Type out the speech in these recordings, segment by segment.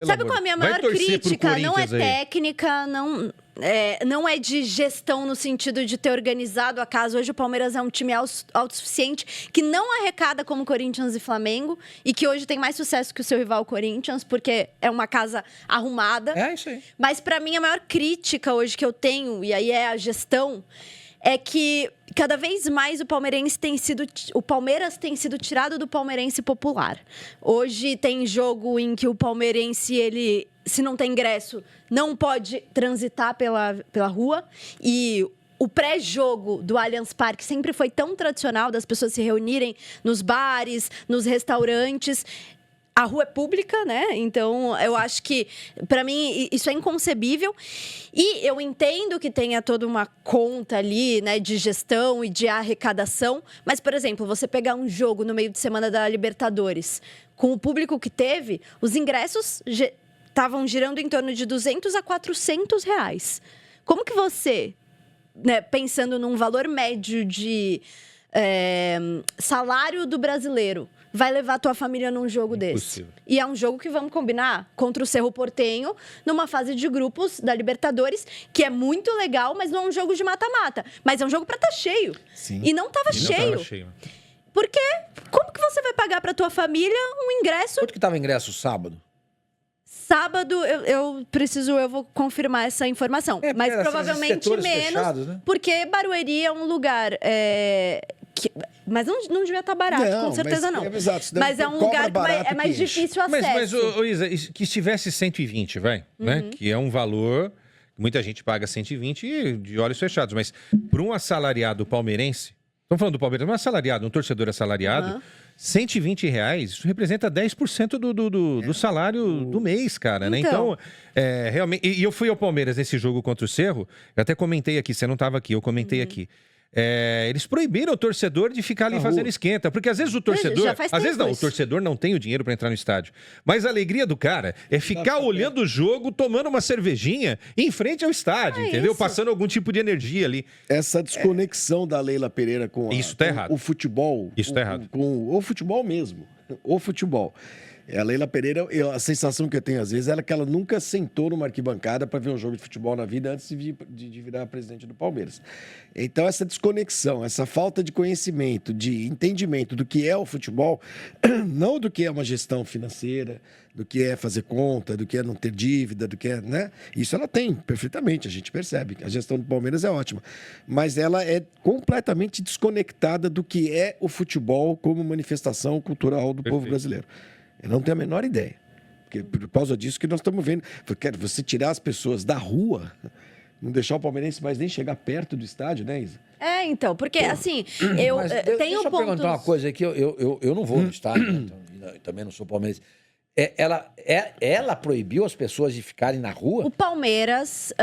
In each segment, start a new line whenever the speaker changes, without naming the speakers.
Sabe qual é a minha maior crítica? Não é técnica, não é de gestão no sentido de ter organizado a casa. Hoje o Palmeiras é um time autossuficiente que não arrecada como Corinthians e Flamengo e que hoje tem mais sucesso que o seu rival Corinthians, porque é uma casa arrumada.
É isso aí.
Mas para mim a maior crítica hoje que eu tenho, e aí é a gestão, é que cada vez mais o Palmeiras tem sido tirado do palmeirense popular. Hoje tem jogo em que o palmeirense, ele, se não tem ingresso, não pode transitar pela rua. E o pré-jogo do Allianz Parque sempre foi tão tradicional das pessoas se reunirem nos bares, nos restaurantes. A rua é pública, né? Então, eu acho que, para mim, isso é inconcebível. E eu entendo que tenha toda uma conta ali, né, de gestão e de arrecadação. Mas, por exemplo, você pegar um jogo no meio de semana da Libertadores, com o público que teve, os ingressos estavam girando em torno de R$200 a R$400. Como que você, né, pensando num valor médio de salário do brasileiro, vai levar a tua família num jogo desse? E é um jogo que, vamos combinar, contra o Cerro Porteño, numa fase de grupos da Libertadores, que é muito legal, mas não é um jogo de mata-mata. Mas é um jogo pra estar cheio.
Sim.
E não estava cheio. Porque como que você vai pagar pra tua família um ingresso?
Quanto que tava o ingresso sábado?
Sábado, eu vou confirmar essa informação. Mas provavelmente menos,
fechados, né?
porque Barueri é um lugar... mas não devia estar barato, com certeza não. Mas é um lugar que é mais difícil acesso.
Mas Isa, que estivesse 120, né? Que é um valor que muita gente paga 120 de olhos fechados. Mas para um assalariado palmeirense, estamos falando do Palmeiras, um assalariado, um torcedor assalariado, R$120, isso representa 10% do salário do mês, cara, né? Então, realmente... E eu fui ao Palmeiras nesse jogo contra o Cerro, eu até comentei aqui, você não estava aqui, eu comentei aqui. Eles proibiram o torcedor de ficar ali fazendo esquenta, porque às vezes o torcedor, o torcedor não tem o dinheiro para entrar no estádio, mas a alegria do cara é ficar olhando o jogo, tomando uma cervejinha em frente ao estádio, entendeu? Passando algum tipo de energia ali.
Essa desconexão da Leila Pereira com o futebol,
isso tá errado.
Com o futebol mesmo, o futebol. A Leila Pereira, a sensação que eu tenho às vezes é que ela nunca sentou numa arquibancada para ver um jogo de futebol na vida antes de virar presidente do Palmeiras. Então, essa desconexão, essa falta de conhecimento, de entendimento do que é o futebol, não do que é uma gestão financeira, do que é fazer conta, do que é não ter dívida, do que é, né? Isso ela tem perfeitamente, a gente percebe. A gestão do Palmeiras é ótima. Mas ela é completamente desconectada do que é o futebol como manifestação cultural do povo brasileiro. Eu não tenho a menor ideia. Porque por causa disso que nós estamos vendo. Você tirar as pessoas da rua, não deixar o palmeirense mais nem chegar perto do estádio, né, Isa?
Então, porque assim, eu tenho
deixa eu perguntar uma coisa aqui, eu não vou no estádio, né, então, também não sou palmeirense. Ela proibiu as pessoas de ficarem na rua?
O Palmeiras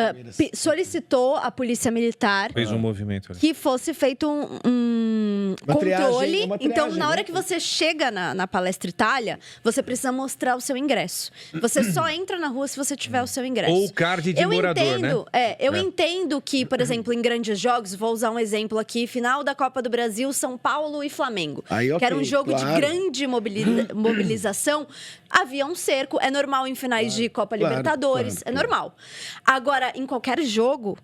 solicitou à Polícia Militar...
Fez um movimento ali.
Que fosse feito um controle. Então, na hora que você chega na Palestra Itália, você precisa mostrar o seu ingresso. Você só entra na rua se você tiver o seu ingresso.
Ou o card de morador, né?
Eu entendo que, por exemplo, em grandes jogos, vou usar um exemplo aqui, final da Copa do Brasil, São Paulo e Flamengo. Que era um jogo de grande mobilização. Havia um cerco, é normal em finais de Copa Libertadores, é normal. Agora, em qualquer jogo,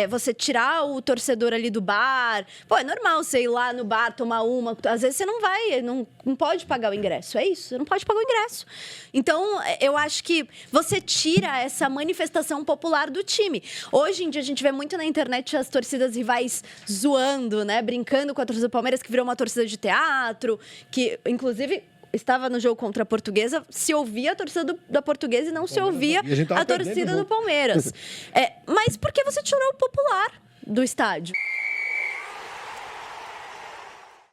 você tirar o torcedor ali do bar, é normal você ir lá no bar, tomar uma, às vezes você não vai, não pode pagar o ingresso, é isso, você não pode pagar o ingresso. Então, eu acho que você tira essa manifestação popular do time. Hoje em dia, a gente vê muito na internet as torcidas rivais zoando, né, brincando com a torcida do Palmeiras, que virou uma torcida de teatro, que, inclusive... Estava no jogo contra a Portuguesa, se ouvia a torcida da Portuguesa e não se ouvia a torcida do Palmeiras. Mas por que você tirou o popular do estádio?